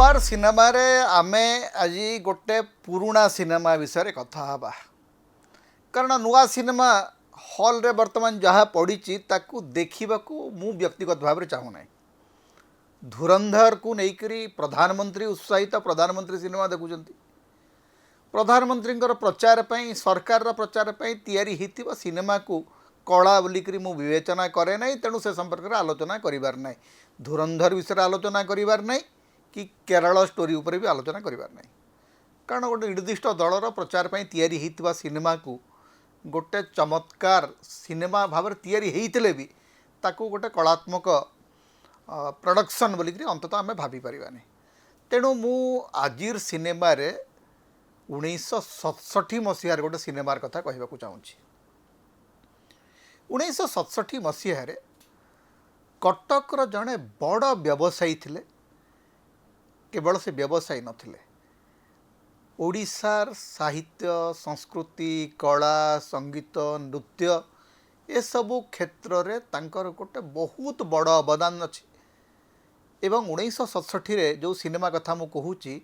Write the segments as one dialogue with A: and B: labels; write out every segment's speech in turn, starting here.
A: पुष्पार cinema रे आमे आज गोटे पुराणा सिनेमा विषय कथा हवा कारण नुआ सिनेमा हॉल रे वर्तमान जहाँ पड़ी ताकू देखा मु व्यक्तिगत भाव में चाहूना धुरंधर को लेकर प्रधानमंत्री उत्साहित प्रधानमंत्री सिनेमा देखुं प्रधानमंत्री प्रचार पर सरकार प्रचार पर तैयारी होता सिनेमा को कला बोलिक मु विवेचना करे ना तेणु से संपर्क में आलोचना करिबार ना धुरंधर विषय आलोचना करिबार ना कि केरल स्टोरी उपर भी आलोचना करिबार ना कारण गोटे निर्दिष्ट दलर प्रचार पर तैयारी होता सिनेमा को गोटे चमत्कार सिनेमा भाव तैयारी होते भी ताकू गोटे कलात्मक प्रोडक्शन बोलिक अंततः आम भाभी पारानी तेणु मु आजिर सिनेमा रे 1967 मसीह गोटे सिनेमार कथा कहवाक चाहूँगी 1967 मसीह कटकर जड़े बड़ व्यवसायी थिले केवल से व्यवसायी नथिले ओडिशार साहित्य संस्कृति कला संगीत नृत्य ए सबु क्षेत्र रे तांकर गोटे बहुत बड़ अवदान अच्छी एवं 1967 रे जो सिनेमा कथा मु कहूची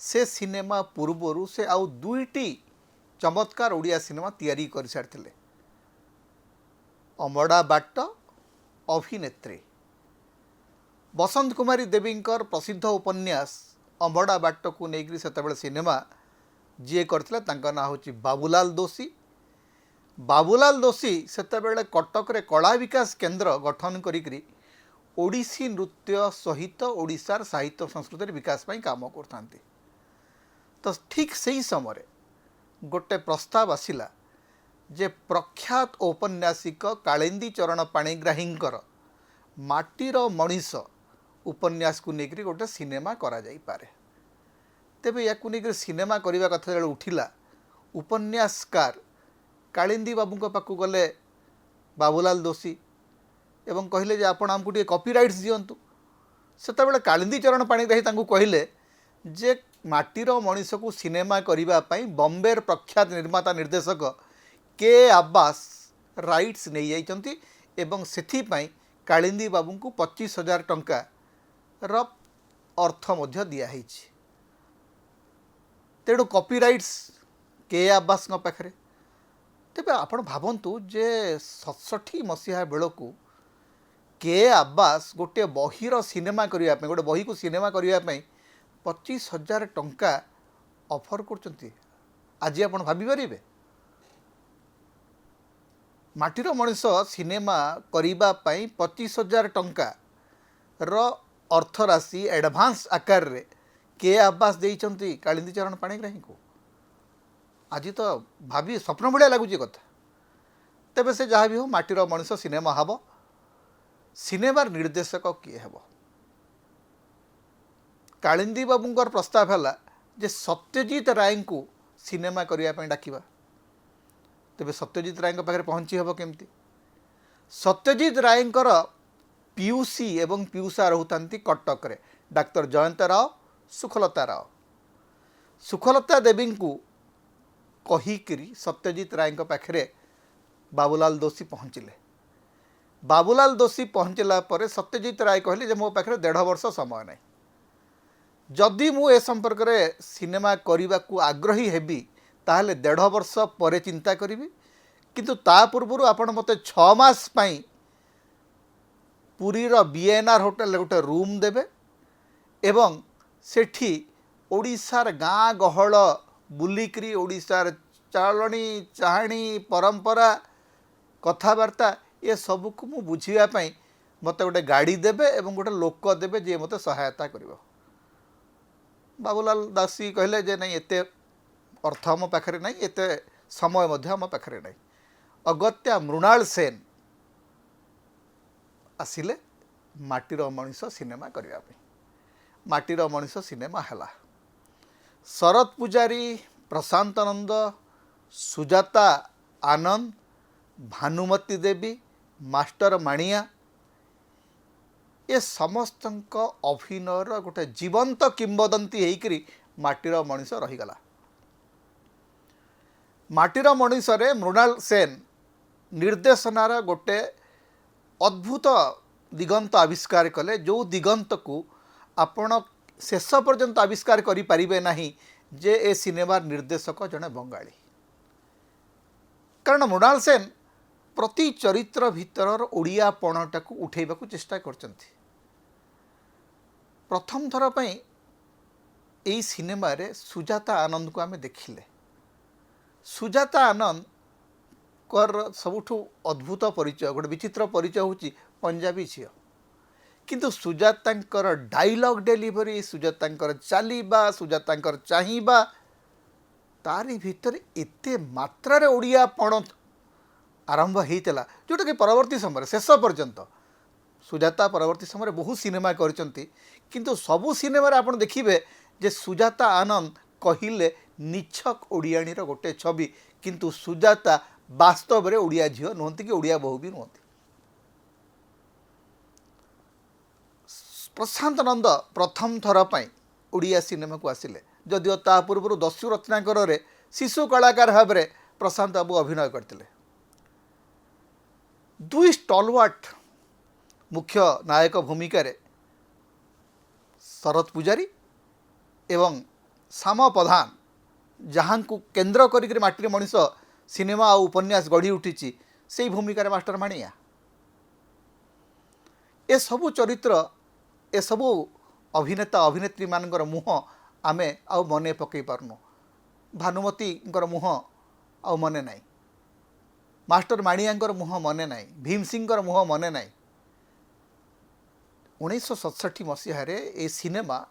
A: से सिनेमा पूर्वर से आउ दुईटी चमत्कार ओडिया सिनेमा तैयारी कर सारिथिले अमड़ा बाट अभिनेत्री बसंत कुमारी देवींकर प्रसिद्ध उपन्यास अमड़ा बाट को लेकर से सिनेमा जी करथिले तांका ना होची बाबूलाल दोषी बाबूलाल दोषी सेतेबेले कटक रे कला विकास केंद्र गठन करिकरी ओडिसी नृत्य सहित ओडिशार साहित्य संस्कृति विकास पई काम करथांती तो ठीक सही समय गोटे प्रस्ताव आसिला जे प्रख्यात औपन्यासिक कालिंदी चरण पाणिग्राहींकर माटीर मनीष उपन्यास को लेकर गोटे सिनेमा करा जाई पारे तेबे या सिनेमा करने कथा जो उठिला उपन्यासकार कालिंदी बाबू पाखु गले बाबूलाल दोषी एवं कहले जे आपण आमको टे कॉपीराइट्स दियंतु सेतेबेले कालिंदी चरण पाणिग्राही तांको कहले जे माटीर मनीष को सिनेमा करने पाई बॉम्बे प्रख्यात निर्माता निर्देशक के आब्बास राइट्स नहीं जाइछंती एवं सेथिपाई कालिंदी बाबू को 25,000 टंकार अर्थ मध्य दिया हैछि तेणु कॉपीराइट्स के आब्बास पाखे तेबे आपण भावंतु जे 67 मसीहा बेलू के आब्बास गोटे बहीर सिनेमा करने गोटे बही को सिनेमा करने 25,000 टंका ऑफर करचंती आज आपण भाभी पारिबे माटीर मनीष सिनेमा करिबा पई 25,000 टंका रो अर्थ राशि एडवांस आकार रे के आवास देइचंती कालिंदी चरण पाणिग्राही को आज तो भाभी स्वप्न बढ़िया लगुच कथा तेबे से जहाँ भी हो माटीर मनीष सिनेमा हब सिनेमार निर्देशक किए हेब कालिंदी बाबूंकर प्रस्ताव है जे सत्यजित राय को सिनेमा करने डाकिबा तेबे सत्यजित राय पाखे पहुँची हेब केमती सत्यजित रायंकर पीयूसी एवं पीयूषा रोहतांती कटक रे डाक्टर जयंत राव सुखलता देवी को कहीकरी सत्यजित राय पाखे बाबूलाल दोषी पहुँचले बाबूलाल दोषी पहुँचला पर सत्यजित राय कहले जे मो पाखे 1.5 वर्ष समय नहीं जदि मु ए संपर्क रे सिनेमा करने को आग्रही हेबी ताहले 1.5 वर्ष पर चिंता करी किंतु ता पूर्व आपण मते 6 मास पई पुरीर बीएनआर होटल गोटे रूम देबे एवं सेठी ओडिशार गाँ गहल बुलिकरी ओडिशार चलणी चाहणी परंपरा कथबार्ता ये सब को मु बुझिया पई मते गोटे गाड़ी देबे एवं गोटे लोक देबे जे मते सहायता करिवो बाबूलाल दासी कहले जे नहीं एते अर्थ आम पाखे नहीं एते समय मध्य आम पाखे नहीं अगत्या मृणाल सेन आसिले माटीर मनीष सिनेमा करने माटीर मनीष सिनेमा है शरद पुजारी प्रशांत नंद सुजाता आनंद भानुमती देवी मास्टर माणिया ये समस्त अभिनयर गोटे जीवंत किंबदंती होकर माटीर मनीष रहीगला माटीर मनीष रे मृणाल सेन निर्देशनार गोटे अद्भुत दिगंत आविष्कार कले जो दिगंत को आपण शेष पर्यंत आविष्कार करें ना जे ए सिनेमार निर्देशक जड़े बंगाली। कारण मृणाल सेन प्रति चरित्र भितर ओडिया पणटा को उठेबा को चेष्टा करचंती। प्रथम थर पई एई सिनेमा रे सुजाता आनंद को आमे देखिले। सुजाता आनंद कर सबुठु अद्भुत परिचय गोटे विचित्र परिचय होची पंजाबी झियो, किंतु सुजातांकर डायलॉग डेलीवरी, सुजातांकर चलीबा, सुजातांकर चाहिबा तारी भितर एते मात्रा रे ओडिया पण आरंभ होता जोटा कि परवर्ती समय शेष पर्यंत सुजाता परवर्ती समय बहु सिनेमा करचंती, किंतु सबु सिनेमा रे आपण देखिबे जे सुजाता आनंद कहिले निछक ओडियाणीर गोटे छवि, किंतु सुजाता वास्तव रे ओडिया झियो नुहंती कि ओडिया बहु भी नुहंती। प्रशांत नंद प्रथम थर पई ओडिया सिनेमा को आसिले, जदिओ ता पूर्व दस्यु रत्नाकर रे शिशु कलाकार भाव में प्रशांत बाबू अभिनय करते। दुई स्टलवार्ट मुख्य नायक भूमिका रे शरद पूजारी एवं श्याम प्रधान जहाँ को केन्द्र करिक माटी मनीष सिनेमा और उपन्यास गढ़ी उठी से भूमिका मास्टर माणिया। ए सबु चरित्र ए सबु अभिनेता अभिनेत्री मानकर मुह आमे आउ मने पकई पारनु। भानुमती मुह आउ मने नाई, मास्टर माणिया मुह मने नाई, भीम सिंह मुह मने नाई। 1967 मसीह ए सिनेमा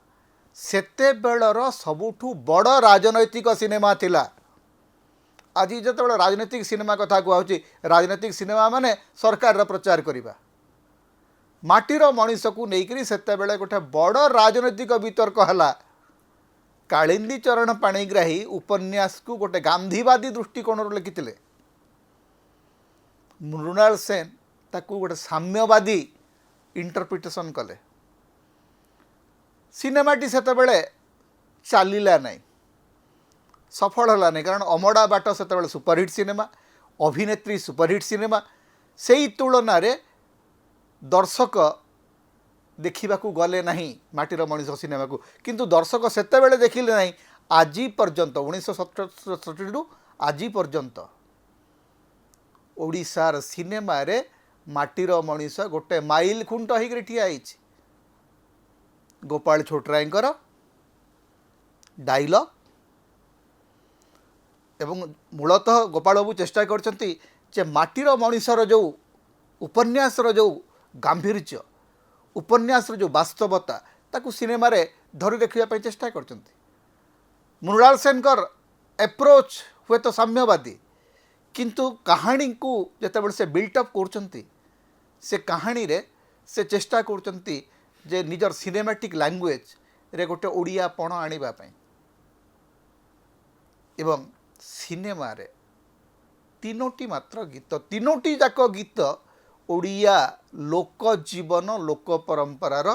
A: सेते बेलर सबुठु बड़ राजनैतिक सिनेमा थिला। आज जिते राजनैतिक सिनेमा कथा कहूँ, राजनैतिक सिनेमा माने सरकार प्रचार करवा माटीर मनीष को लेकर सेते बेले गोटे बड़ राजनैतिक वितर्क है। कालिंदी चरण पाणिग्राही उपन्यास को गोटे गांधीवादी दृष्टिकोण लिखिते, मृणाल सेन ताकू गोटे साम्यवादी इंटरप्रिटेशन कले। सिनेमाटी सेते बेले चलला नहीं, सफल है नहीं, कारण अमड़ा बाट से सुपरहिट सिनेमा, अभिनेत्री सुपरहिट सिनेमा। से ही तुलन रे दर्शक देखा गले नहीं माटीर मनीष सिनेमा को, किंतु दर्शक सेते बेले देखिले नहीं। आज पर्यंत 1967 आज पर्यंत ओडिशार सिनेमा रे माटीर मनीष गोटे माइल खुंट होकर ठिया होइछि। गोपाल छोटरायकर डायलॉग एवं मूलतः गोपाल बाबू चेष्टा करछंती जे माटीर मनीषर जो उपन्यासर जो गांभीर्य, उपन्यासर जो वास्तवता ताकू सिनेमा रे धरी रखिया चेष्टा करछंती। मृणाल सेनकर एप्रोच हुए तो साम्यवादी, किंतु कहानी को जितेबाला से बिल्टअप करछंती से कहानी रे से चेष्टा करछंती जे निजर सिनेमैटिक लैंग्वेज रे गोटे ओडिया पण आनिबा पई। एवं सिनेमा रे तीनोटी मात्र गीत, तीनोटी जाक गीत ओडिया लोक जीवन लोक परंपरार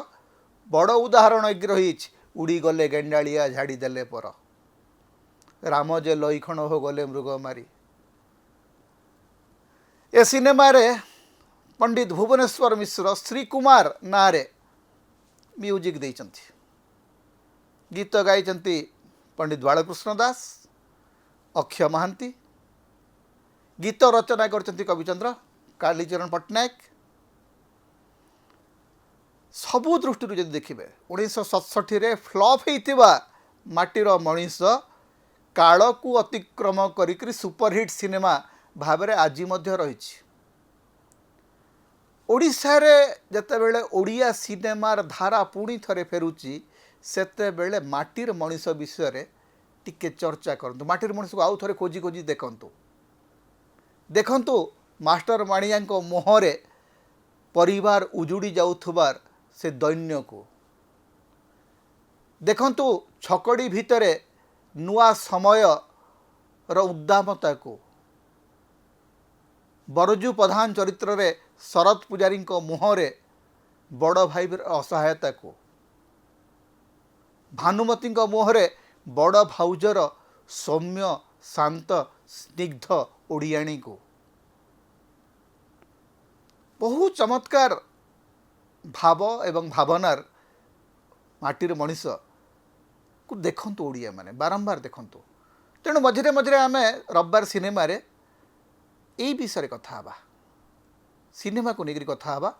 A: बड़ उदाहरण रही। उड़ी गले गेंडालिया झाड़ी देले पर, राम जे लईखण हो गले मृग मारी। ए सिनेमा रे पंडित भुवनेश्वर मिश्र श्री कुमार नारे म्यूजिक देइचंती, गीत गाइचंती पंडित बालकृष्ण दास, अक्षय महांती, गीत रचना करचंती कविचंद्र कालीचरण पट्टनायक। सबु दृष्टि जदि देखिबे 1967 रे फ्लॉप होइतिबा माटीर मनीष काल को अतिक्रम करिकरी सुपरहिट सिनेमा भाव में आज मध्य रही। ओडिशा रे जतेबेले ओडिया सिनेमार धारा पुणी थरे फेरुची सेते बेले माटीर मनीष विषय रे टिके चर्चा करंतु। माटीर मनीष को आउ थरे खोजी खोजी देखंतु देखंतु मास्टर माणिया मुहरे परिवार उजुड़ी जाउथबार से दैन्य को देखंतु, छकड़ी भितरे नुआ समय रो उद्दामता को, बरजू प्रधान चरित्र रे शरद पूजारी मुहरे बड़ भाई असहायता को, भानुमती मुहरे बड़ भाउजर सौम्य शांत स्निग्ध ओडियाणी को। बहु चमत्कार भाव एवं भावनार माटीर मनीष को देखंतु ओडिया माने बारंबार देखंतु तेणु मझे मझे आम रविवार सिनेमा रे यही विषय कथा हवा सिनेमा को लेकर कथा हवा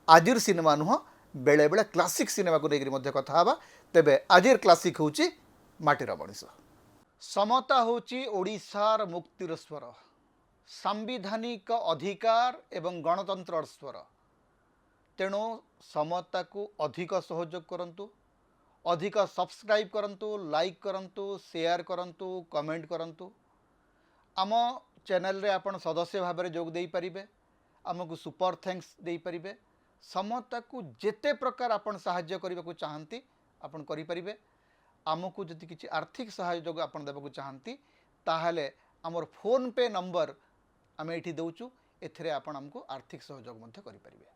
A: आजिर सिनेमा नुह बेले बेले क्लासिक सिनेमा को लेकर कथा हवा तेबे आजिर क्लासिक होची माटीर मनीष समता होची ओडिशार मुक्तिर स्वर सांविधानिक अधिकार एवं गणतंत्र स्वर तेणु समता को अधिक सहयोग करंतु अधिक सब्सक्राइब करंतु लाइक करंतु शेयर करंतु कमेंट करंतु आम चैनल रे आपण सदस्य भाव में जोग दे पारिबे आमको सुपर थैंक्स दे पारिबे समता को जेते प्रकार आपण सहाय्य करने को चाहती आपण करि परिबे आमको जदि किसी आर्थिक सहयोग आपण देबा को चाहती ताहले आमर फोन पे नंबर आम ये दौचु एथिरे आपण आमको आर्थिक सहयोग करि परिबे।